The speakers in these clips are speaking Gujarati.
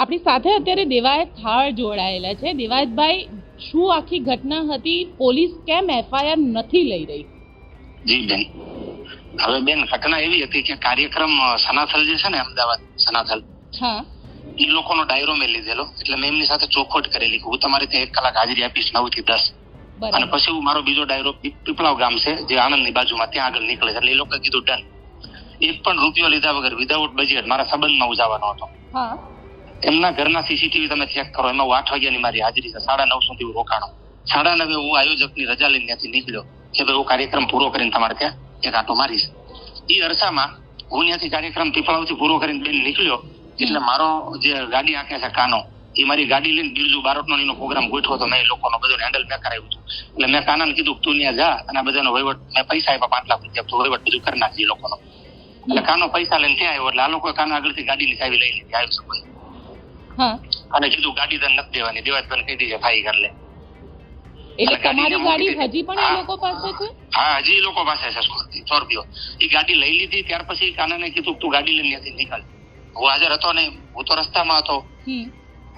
આપણી સાથે અત્યારે દેવાયત થાળ જોડાયેલા છે। દેવાયતભાઈ, શું આખી ઘટના હતી? પોલીસ કેમ એફઆઈઆર નથી લઈ રહી? જી બેન, હવે બેન ઘટના એવી હતી કે કાર્યક્રમ સનાથલ જે છે ને, અમદાવાદ સનાથલ, હા, એ લોકોનો ડાયરો મેં લીધેલો, એટલે મેં એમની સાથે ચોખવટ કરેલી હું તમારે ત્યાં 1 કલાક હાજરી આપીશ 9 થી 10, અને પછી હું મારો બીજો ડાયરો પીપળાવ ગામ છે જે આણંદની બાજુમાં, ત્યાં આગળ નીકળે, એટલે એ લોકોએ કીધું ડન। 1 પણ રૂપિયો લીધા વગર વિધાઉટ બજેટ મારા સંબંધમાં ઉજાવાનો હતો। હા, એમના ઘરના સીસીટીવી તમે ચેક કરો, એમાં 8 વાગ્યાની મારી હાજરી છે, 9:30 સુધી હું રોકાણો, 9:30 હું આયોજકની રજા લઈને ત્યાંથી નીકળ્યો કે ભાઈ હું કાર્યક્રમ પૂરો કરીને તમારે ત્યાં એક આંટો મારીશ। એ અરસામાં હું ત્યાંથી કાર્યક્રમ પીપળાવથી પૂરો કરીને બેન નીકળ્યો, એટલે મારો જે ગાડી આંકે છે કાનો, એ મારી ગાડી લઈને બિરજુ બારોટનો એનો પ્રોગ્રામ ગોઠવો તો મેં એ લોકોનો બધો હેન્ડલ મેં કરાવ્યું હતું। એટલે મેં કાનાને કીધું તું ત્યાં જા અને આ બધાનો વહીવટ, મેં પૈસા આપ્યા 5 લાખ રૂપિયા, તું વહીવટ બધું કરી નાખજે લોકોનો। એટલે કાનો પૈસા લઈને ત્યાં આવ્યો, એટલે આ લોકો કાના આગળથી ગાડીની ચાવી લઈ લીધી આવી શકો, અને કીધું ગાડી તને નથી દેવાની, દેવાતભાઈને કહી દેજે ફાઈ કરી લે। એટલે તમારી ગાડી હજી પણ એ લોકો પાસે છે? હા, હજી એ લોકો પાસે છે સ્કોર્પિયો। એ ગાડી લઈ લીધી ત્યાર પછી કાનાને કીધું તું ગાડી લઈને ત્યાંથી નીકળ। હું હાજર હતો નહીં, હું તો રસ્તામાં હતો,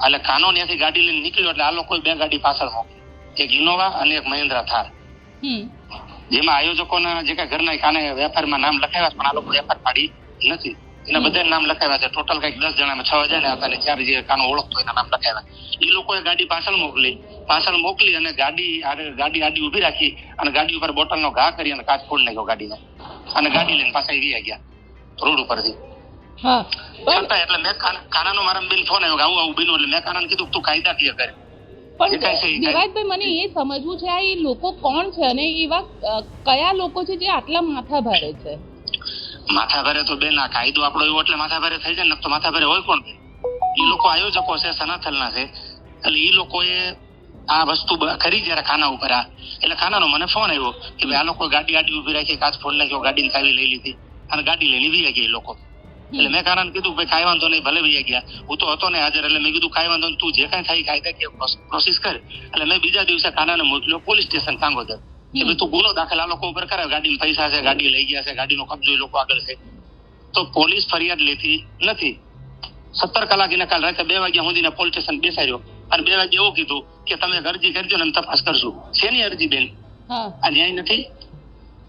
એટલે કાનો ત્યાંથી ગાડી લઈને નીકળ્યો, એટલે આ લોકોએ 2 ગાડી પાછળ મોકલી, એક ઇનોવા અને એક મહિન્દ્રા થાર, જેમાં આયોજકોના જે કઈ ઘરના કાને વેપારમાં નામ લખાવ્યા, પણ આ લોકો વેપાર પાડી નથી, એના બધા નામ લખાવ્યા છે। ટોટલ કઈક 10 જણામાં 6 હજાર હતા, અને 4 જે કાનો ઓળખતો એના નામ લખાવ્યા। એ લોકોએ ગાડી પાછળ મોકલી અને ગાડી આડી ઉભી રાખી અને ગાડી ઉપર બોટલનો ઘા કરી અને કાચ ફોડી નાખ્યો ગાડીનો, અને ગાડી લઈને પાછા વી ગયા રોડ ઉપરથી। એટલે મેં કાનાનો મારા બેન ફોન આવ્યો કે આવું બન્યું, એટલે મેં કાનાને કીધું તું કાયદાકીય કરે। પણ દેવાયતભાઈ, મને એ સમજવું છે આ એ લોકો કોણ છે અને એવા કયા લોકો છે જે આટલા માથા ભારે છે? માથા ભારે તો બેન આ કાયદો આપણો એવો એટલે માથા ભારે થઈ જાય ને, તો માથા ભારે હોય કોણ? એ લોકો આયોજકો છે, સનાથલના છે, એટલે એ લોકોએ આ વસ્તુ કરી જયારે ખાના ઉપર એટલે ખાનાનો મને ફોન આવ્યો કે ભાઈ આ લોકો ગાડી આડી ઉભી રાખી, કાચ ફોડ નાખ્યો, ગાડીની ચાવી લઈ લીધી અને ગાડી લઈને વી ગયા એ લોકો। એટલે મેં કાનાને કીધું ભાઈ કાંઈ વાંધો નહીં, ભલે વી ગયા, હું તો હતો ને હાજર, એટલે મેં કીધું કાંઈ વાંધો નહીં, તું જે કાંઈ થાય કાયદાકીય પ્રોસેસ કર। એટલે મેં બીજા દિવસે કાનાને મોકલ્યો પોલીસ સ્ટેશન કાંગોદર કે ભાઈ તું ગુનો દાખલ આ લોકો ઉપર કરાવ, ગાડીમાં પૈસા છે, ગાડી લઈ ગયા છે, ગાડીનો કબજો એ લોકો આગળ છે। તો પોલીસ ફરિયાદ લેતી નથી। 17 કલાક એને કાલ રાતે 2 વાગ્યા સુધીને પોલીસ સ્ટેશન બેસાડ્યો, અને 2 વાગે એવું કીધું કે તમે અરજી કરજો ને તપાસ કરશું। શેની અરજી બેન? આ ન્યાય નથી?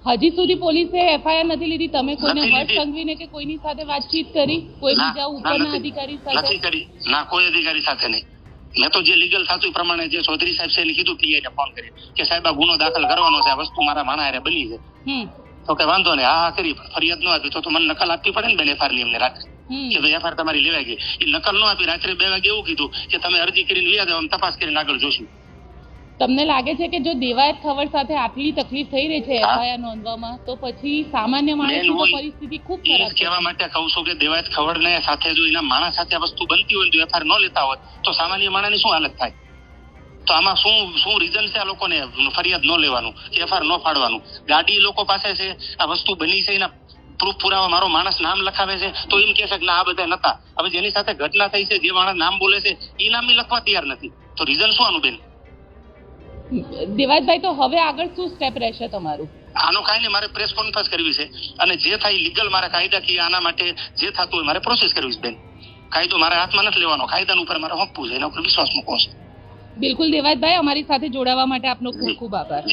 હજી સુધી પોલીસે એફઆઈઆર નથી લીધી? તમે કોઈને હર્ષ સંઘવીને કે કોઈની સાથે વાતચીત કરી? કોઈ બીજા ઉપરના અધિકારી સાથે? નથી કરી ના, કોઈ અધિકારી સાથે નહીં। મેં તો જે લીગલ થતું એ પ્રમાણે જે ચૌધરી સાહેબ છે એને કીધું, પીઆઈને ફોન કરી કે સાહેબ આ ગુનો દાખલ કરવાનો છે, આ વસ્તુ મારા માણા હારે બની છે, તો કે વાંધો નહીં, હા કરી, ફરિયાદ ન આપી તો મને નકલ આપવી પડે ને બેન એફઆઈઆર ની એમને રાત્રે, કે ભાઈ એફઆઈઆર તમારી લેવાઈ ગઈ। એ નકલ ન આપી, રાત્રે 2 વાગે એવું કીધું કે તમે અરજી કરીને લઈ જાવ, તપાસ કરીને આગળ જોશું। તમને લાગે છે કે જો દેવાયત ખવડ સાથે આટલી તકલીફ થઈ રહી છે એફઆઈઆર નોંધવામાં, તો પછી સામાન્ય માણસની તો પરિસ્થિતિ ખૂબ ખરાબ છે? કહેવા માટે કહું છું કે દેવાયત ખવડને સાથે જો એના માણસ સાથે આ વસ્તુ બનતી હોય, જો એફઆઈઆર ન લેતા હોય તો સામાન્ય માણસની શું હાલત થાય? તો આમાં શું રીઝન છે આ લોકોને ફરિયાદ ન લેવાનું કે એફઆઈઆર ન ફાડવાનું? ગાડી લોકો પાસે છે, આ વસ્તુ બની છે, એના પ્રૂફ પુરાવા, મારો માણસ નામ લખાવે છે, તો એમ કહે છે કે ના આ બધા નતા। હવે જેની સાથે ઘટના થઈ છે, જે માણસ નામ બોલે છે, એ નામ લખવા તૈયાર નથી, તો રીઝન શું આનું બેન? દેવાયતભાઈ, તો હવે આગળ શું સ્ટેપ રહેશે તમારું? આનું કાંઈ નહીં, મારે પ્રેસ કોન્ફરન્સ કરવી છે, અને જે થાય લીગલ મારે કાયદાકીય આના માટે જે થતું હોય મારે પ્રોસેસ કરવી છે બેન। કાયદો મારા હાથમાં નથી લેવાનો, કાયદાના ઉપર મારે હોપવું છે, એના ઉપર વિશ્વાસ મૂકવો છે। બિલકુલ દેવાયતભાઈ, અમારી સાથે જોડાવા માટે આપનો ખૂબ ખૂબ આભાર।